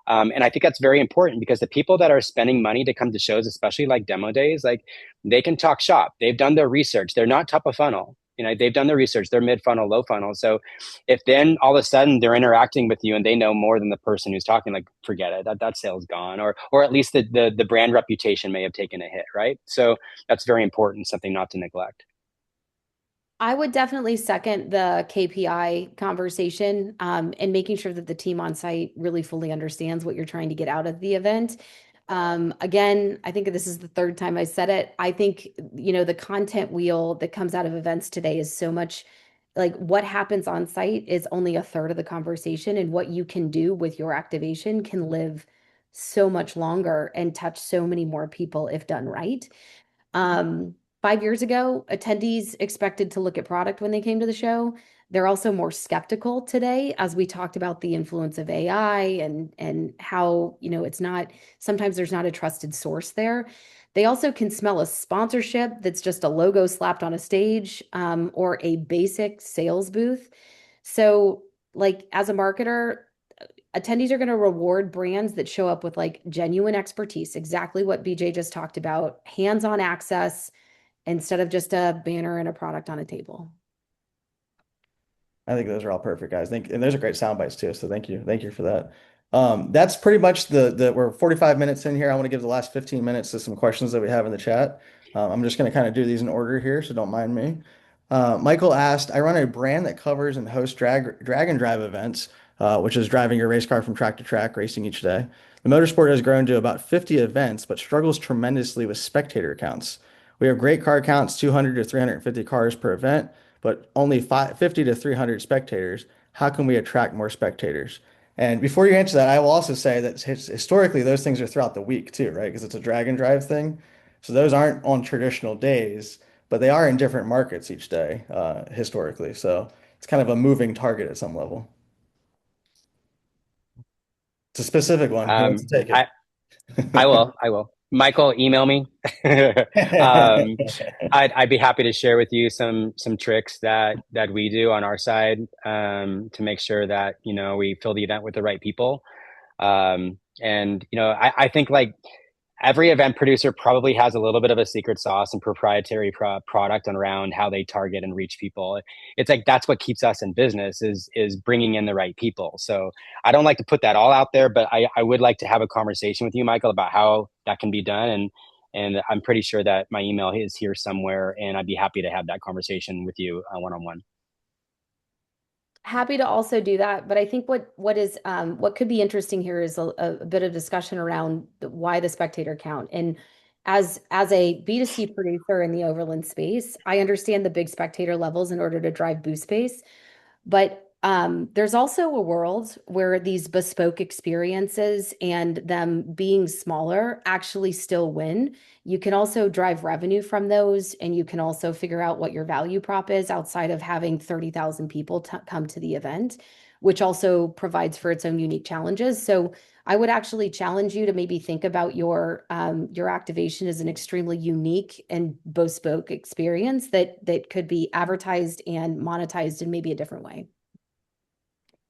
And I think that's very important because the people that are spending money to come to shows, especially like demo days, like they can talk shop. They've done their research. They're not top of funnel. They've done their research. They're mid funnel, low funnel. So if then all of a sudden they're interacting with you and they know more than the person who's talking, like forget it, that sale's gone, or at least the brand reputation may have taken a hit, right? So that's very important, something not to neglect. I would definitely second the KPI conversation, and making sure that the team on site really fully understands what you're trying to get out of the event. Again, I think this is the third time I said it. I think, the content wheel that comes out of events today is so much like what happens on site is only a third of the conversation, and what you can do with your activation can live so much longer and touch so many more people if done right. 5 years ago, attendees expected to look at product when they came to the show. They're also more skeptical today, as we talked about the influence of AI and how, it's not sometimes there's not a trusted source there. They also can smell a sponsorship that's just a logo slapped on a stage, or a basic sales booth. So, like as a marketer, attendees are going to reward brands that show up with like genuine expertise, exactly what BJ just talked about, hands-on access instead of just a banner and a product on a table. I think those are all perfect, guys. And those are great sound bites too. So thank you for that. That's pretty much we're 45 minutes in here. I want to give the last 15 minutes to some questions that we have in the chat. I'm just going to kind of do these in order here, so don't mind me. Michael asked, I run a brand that covers and hosts drag and drive events, which is driving your race car from track to track, racing each day. The motorsport has grown to about 50 events, but struggles tremendously with spectator counts. We have great car counts, 200 to 350 cars per event, but only 50 to 300 spectators. How can we attract more spectators? And before you answer that, I will also say that historically those things are throughout the week too, right? Because it's a drag and drive thing. So those aren't on traditional days, but they are in different markets each day, historically. So it's kind of a moving target at some level. It's a specific one. Who wants Um, to take I, it? I will. Michael, email me. I'd be happy to share with you some tricks that we do on our side, to make sure that, we fill the event with the right people. And, I think like every event producer probably has a little bit of a secret sauce and proprietary product around how they target and reach people. It's like that's what keeps us in business is bringing in the right people. So I don't like to put that all out there, but I would like to have a conversation with you, Michael, about how that can be done. And I'm pretty sure that my email is here somewhere, and I'd be happy to have that conversation with you one-on-one. Happy to also do that, but I think what could be interesting here is a bit of discussion around why the spectator count. And as a B2C producer in the overland space, I understand the big spectator levels in order to drive booth space. But there's also a world where these bespoke experiences and them being smaller actually still win. You can also drive revenue from those, and you can also figure out what your value prop is outside of having 30,000 people come to the event, which also provides for its own unique challenges. So I would actually challenge you to maybe think about your activation as an extremely unique and bespoke experience that could be advertised and monetized in maybe a different way.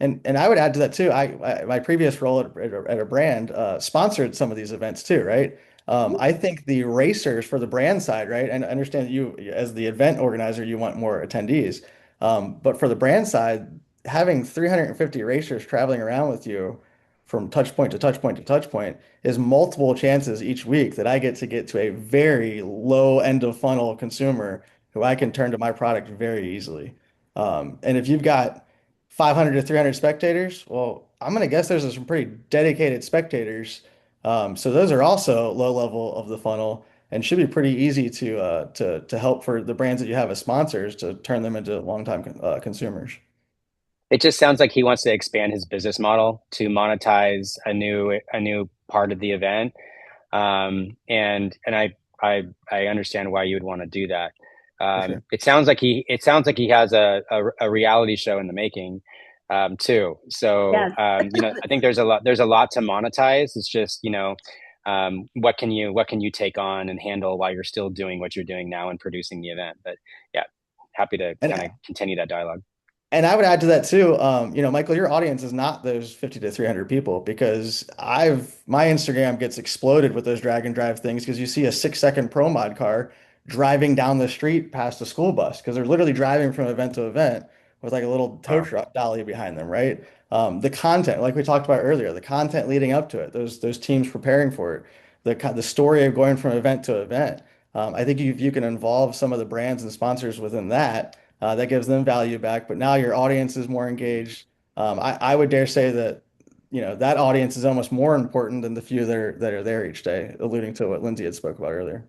And I would add to that too. My previous role at a brand sponsored some of these events too, right? I think the racers for the brand side, right? And I understand that you, as the event organizer, you want more attendees. But for the brand side, having 350 racers traveling around with you from touch point to touch point to touch point is multiple chances each week that I get to a very low end of funnel consumer who I can turn to my product very easily. And if you've got 500 to 300 spectators, well, I'm going to guess there's some pretty dedicated spectators. So those are also low level of the funnel and should be pretty easy to help for the brands that you have as sponsors to turn them into longtime consumers. It just sounds like he wants to expand his business model to monetize a new part of the event. And I understand why you would want to do that. For sure. It sounds like he has a reality show in the making, too. So, Yes. I think there's a lot to monetize. It's just, what can you take on and handle while you're still doing what you're doing now and producing the event. But yeah, happy to And kind of continue that dialogue. And I would add to that too, Michael, your audience is not those 50 to 300 people because my Instagram gets exploded with those drag and drive things because you see a 6 second pro mod car driving down the street past a school bus because they're literally driving from event to event with like a little tow Wow. truck dolly behind them, right? The content, like we talked about earlier, the content leading up to it, those teams preparing for it, the story of going from event to event. I think if you can involve some of the brands and sponsors within that that gives them value back, but now your audience is more engaged. I would dare say that, that audience is almost more important than the few that are there each day, alluding to what Lindsay had spoke about earlier.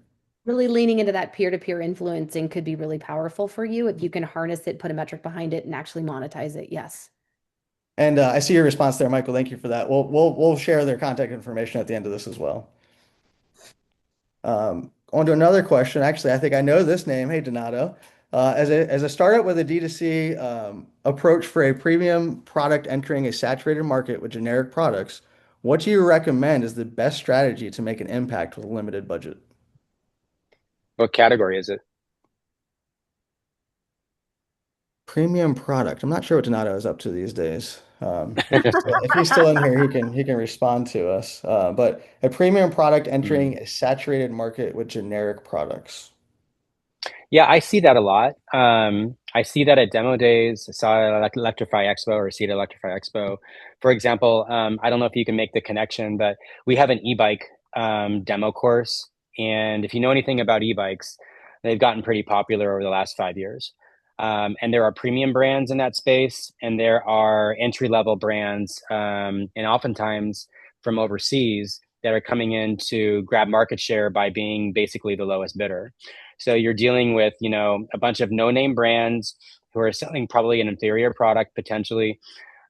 Really leaning into that peer-to-peer influencing could be really powerful for you if you can harness it, put a metric behind it, and actually monetize it. Yes. And I see your response there, Michael. Thank you for that. We'll share their contact information at the end of this as well. On to another question. Actually, I think I know this name. Hey, Donato. As a startup with a D2C approach for a premium product entering a saturated market with generic products, what do you recommend is the best strategy to make an impact with a limited budget? What category is it? Premium product. I'm not sure what Donato is up to these days. If he's still in here, he can respond to us. But a premium product entering a saturated market with generic products. Yeah, I see that a lot. I see that at demo days. I saw it at Electrify Expo or see it at Electrify Expo. For example, I don't know if you can make the connection, but we have an e-bike demo course. And if you know anything about e-bikes, they've gotten pretty popular over the last 5 years. And there are premium brands in that space, and there are entry-level brands, and oftentimes from overseas that are coming in to grab market share by being basically the lowest bidder. So you're dealing with, a bunch of no-name brands who are selling probably an inferior product potentially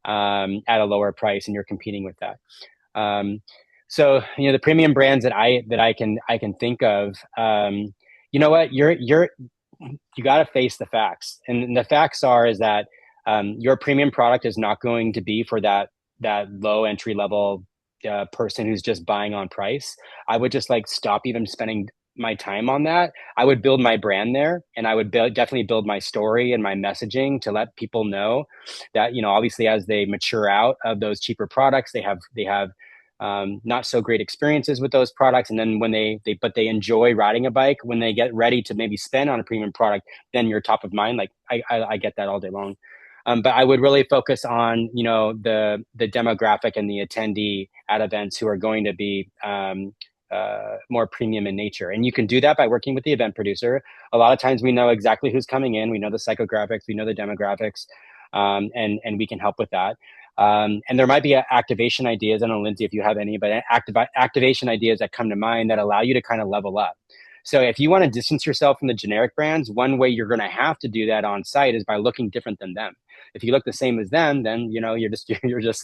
at a lower price, and you're competing with that. So the premium brands that I can think of, you know what, you got to face the facts, and the facts is that your premium product is not going to be for that low entry level person who's just buying on price. I would just stop even spending my time on that. I would build my brand there, and I would definitely build my story and my messaging to let people know that obviously as they mature out of those cheaper products, they have not so great experiences with those products, and then when they enjoy riding a bike, when they get ready to maybe spend on a premium product, then you're top of mind. I get that all day long. But I would really focus on the demographic and the attendee at events who are going to be more premium in nature. And you can do that by working with the event producer. A lot of times we know exactly who's coming in. We know the psychographics, we know the demographics, and we can help with that. And there might be activation ideas. I don't know, Lindsay, if you have any, but activation ideas that come to mind that allow you to kind of level up. So if you want to distance yourself from the generic brands, one way you're going to have to do that on site is by looking different than them. If you look the same as them, then you're just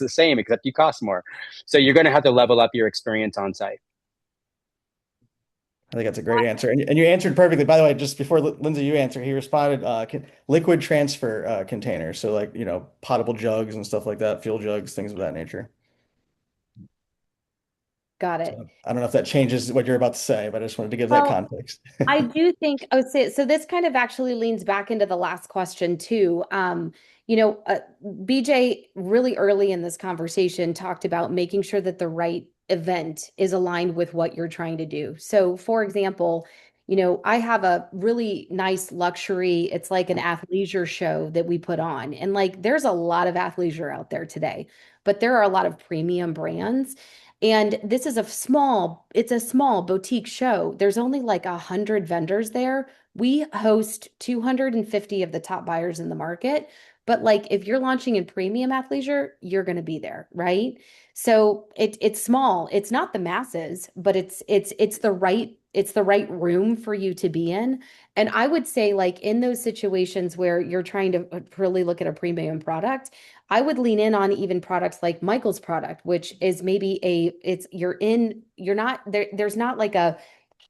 the same, except you cost more. So you're going to have to level up your experience on site. I think that's a great answer. And you answered perfectly. By the way, just before Lindsay, you answer, he responded liquid transfer containers. So potable jugs and stuff like that, fuel jugs, things of that nature. Got it. So I don't know if that changes what you're about to say, but I just wanted to give that Well, context. I do think, I would say, so this kind of actually leans back into the last question too. BJ really early in this conversation talked about making sure that the right event is aligned with what you're trying to do. So for example, I have a really nice luxury, it's like an athleisure show that we put on. And there's a lot of athleisure out there today, but there are a lot of premium brands. And this is it's a small boutique show. There's only 100 vendors there. We host 250 of the top buyers in the market. But if you're launching in premium athleisure, you're going to be there, right? So it's small. It's not the masses, but it's the right room for you to be in. And I would say in those situations where you're trying to really look at a premium product, I would lean in on even products like Michael's product, which is maybe you're not there, there's not a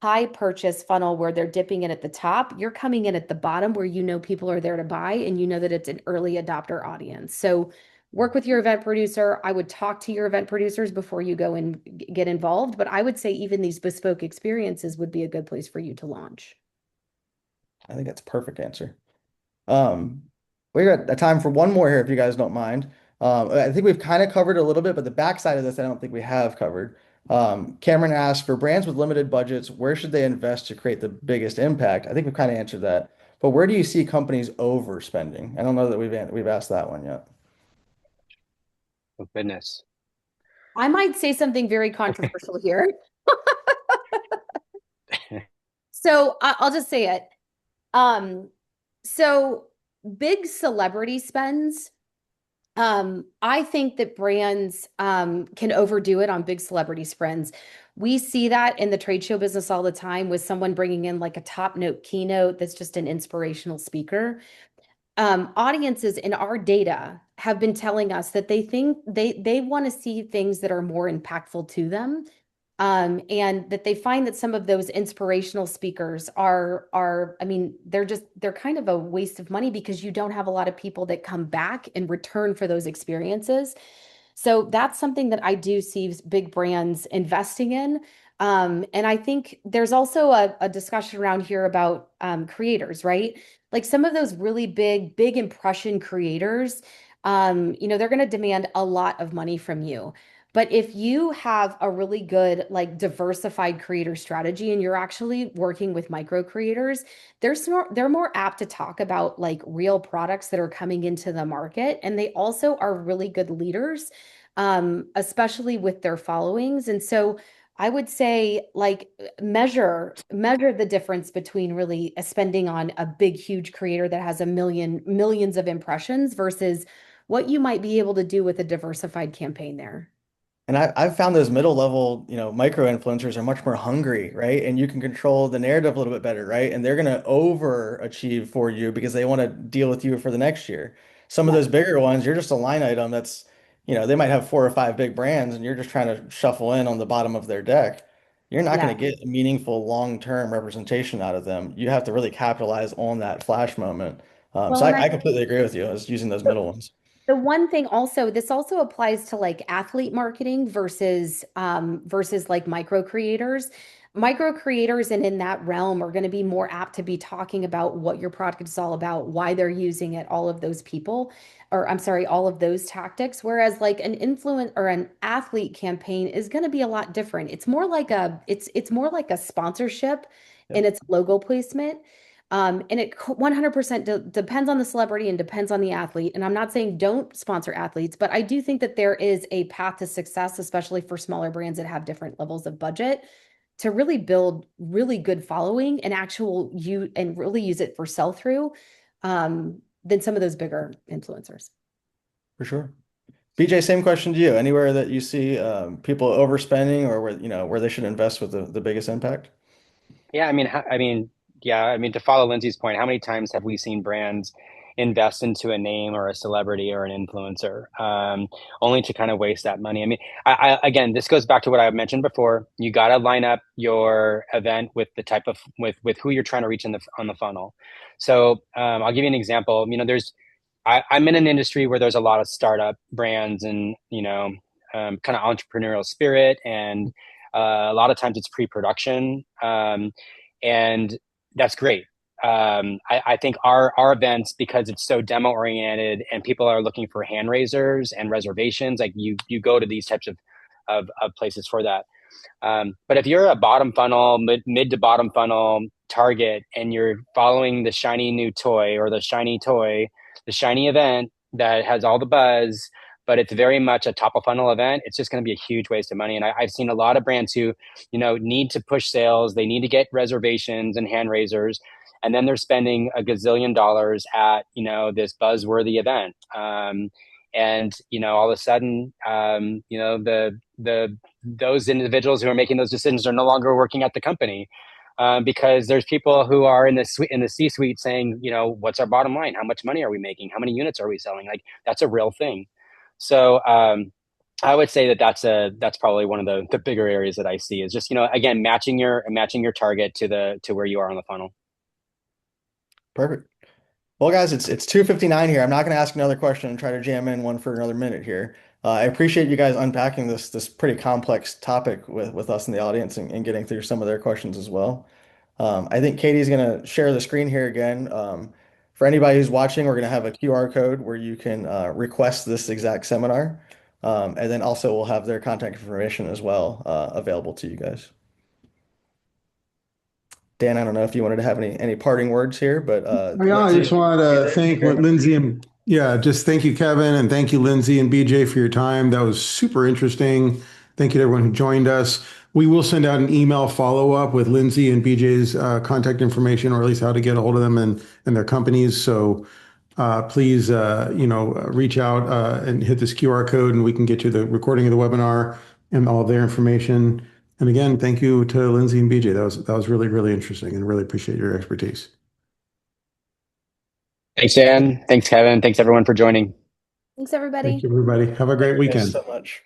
high purchase funnel where they're dipping in at the top. You're coming in at the bottom where people are there to buy and that it's an early adopter audience. So work with your event producer. I would talk to your event producers before you go and get involved, but I would say even these bespoke experiences would be a good place for you to launch. I think that's a perfect answer. Um, we got a time for one more here, if you guys don't mind. I think we've kind of covered a little bit, but the backside of this, I don't think we have covered. Cameron asked, for brands with limited budgets, where should they invest to create the biggest impact? I think we've kind of answered that. But where do you see companies overspending? I don't know that we've asked that one yet. Oh, goodness. I might say something very controversial here. So I'll just say it. So big celebrity spends I think that brands can overdo it on big celebrity sprints. We see that in the trade show business all the time with someone bringing in like a top note keynote that's just an inspirational speaker. Audiences in our data have been telling us that they think they want to see things that are more impactful to them. And that they find that some of those inspirational speakers I mean, they're kind of a waste of money because you don't have a lot of people that come back in return for those experiences. So that's something that I do see big brands investing in. And I think there's also a discussion around here about creators, right? Like some of those really big impression creators, they're going to demand a lot of money from you. But if you have a really good, like diversified creator strategy and you're actually working with micro creators, they're more apt to talk about like real products that are coming into the market. And they also are really good leaders, especially with their followings. And so I would say like measure the difference between really spending on a big, huge creator that has millions of impressions versus what you might be able to do with a diversified campaign there. And I've found those middle level, micro influencers are much more hungry, right? And you can control the narrative a little bit better, right? And they're going to overachieve for you because they want to deal with you for the next year. Some of Yeah. those bigger ones, you're just a line item that's, they might have 4 or 5 big brands and you're just trying to shuffle in on the bottom of their deck. You're not going Yeah. to get a meaningful long-term representation out of them. You have to really capitalize on that flash moment. So Well, and I completely agree with you as using those middle ones. the one thing also, this also applies to like athlete marketing versus like micro creators. Micro creators and in that realm are going to be more apt to be talking about what your product is all about, why they're using it, all of those people, or I'm sorry, all of those tactics. Whereas like an influence or an athlete campaign is going to be a lot different. It's more like a sponsorship in Yep, its logo placement. And it 100% depends on the celebrity and depends on the athlete. And I'm not saying don't sponsor athletes, but I do think that there is a path to success, especially for smaller brands that have different levels of budget, to really build really good following and really use it for sell through than some of those bigger influencers. for sure. BJ, same question to you. Anywhere that you see people overspending or where they should invest with the biggest impact? Yeah, I mean, to follow Lindsay's point, how many times have we seen brands invest into a name or a celebrity or an influencer, only to kind of waste that money? I mean, again, this goes back to what I mentioned before. You got to line up your event with the type of with who you're trying to reach on the funnel. So I'll give you an example. I'm in an industry where there's a lot of startup brands and kind of entrepreneurial spirit and a lot of times it's pre-production, and that's great. I think our events, because it's so demo oriented and people are looking for hand raisers and reservations, like you go to these types of places for that. But if you're a bottom funnel, mid to bottom funnel target, and you're following the shiny new toy or the shiny toy, the shiny event that has all the buzz, but it's very much a top of funnel event, it's just going to be a huge waste of money. And I've seen a lot of brands who, need to push sales, they need to get reservations and hand raisers, and then they're spending a gazillion dollars at, this buzzworthy event. And all of a sudden, the those individuals who are making those decisions are no longer working at the company, because there's people who are in the C-suite saying, what's our bottom line? How much money are we making? How many units are we selling? Like that's a real thing. So I would say that that's probably one of the bigger areas that I see is just again matching your target to where you are on the funnel. Perfect. Well, guys, it's 2:59 here. I'm not going to ask another question and try to jam in one for another minute here. I appreciate you guys unpacking this pretty complex topic with us in the audience and getting through some of their questions as well. I think Katie's going to share the screen here again. For anybody who's watching, we're going to have a QR code where you can request this exact seminar. And then also we'll have their contact information as well available to you guys. Dan, I don't know if you wanted to have any parting words here, but Yeah, I Lindsay, just wanted to thank very much. Lindsay and yeah, just thank you, Kevin, and thank you, Lindsay and BJ, for your time. That was super interesting. Thank you to everyone who joined us. We will send out an email follow-up with Lindsay and BJ's contact information, or at least how to get a hold of them and their companies. So please, reach out and hit this QR code and we can get you the recording of the webinar and all their information. And again, thank you to Lindsay and BJ. That was really, really interesting and really appreciate your expertise. Thanks, Dan. Thanks, Kevin. Thanks, everyone, for joining. Thanks, everybody. Thank you, everybody. Have a great Thank you guys weekend. so much.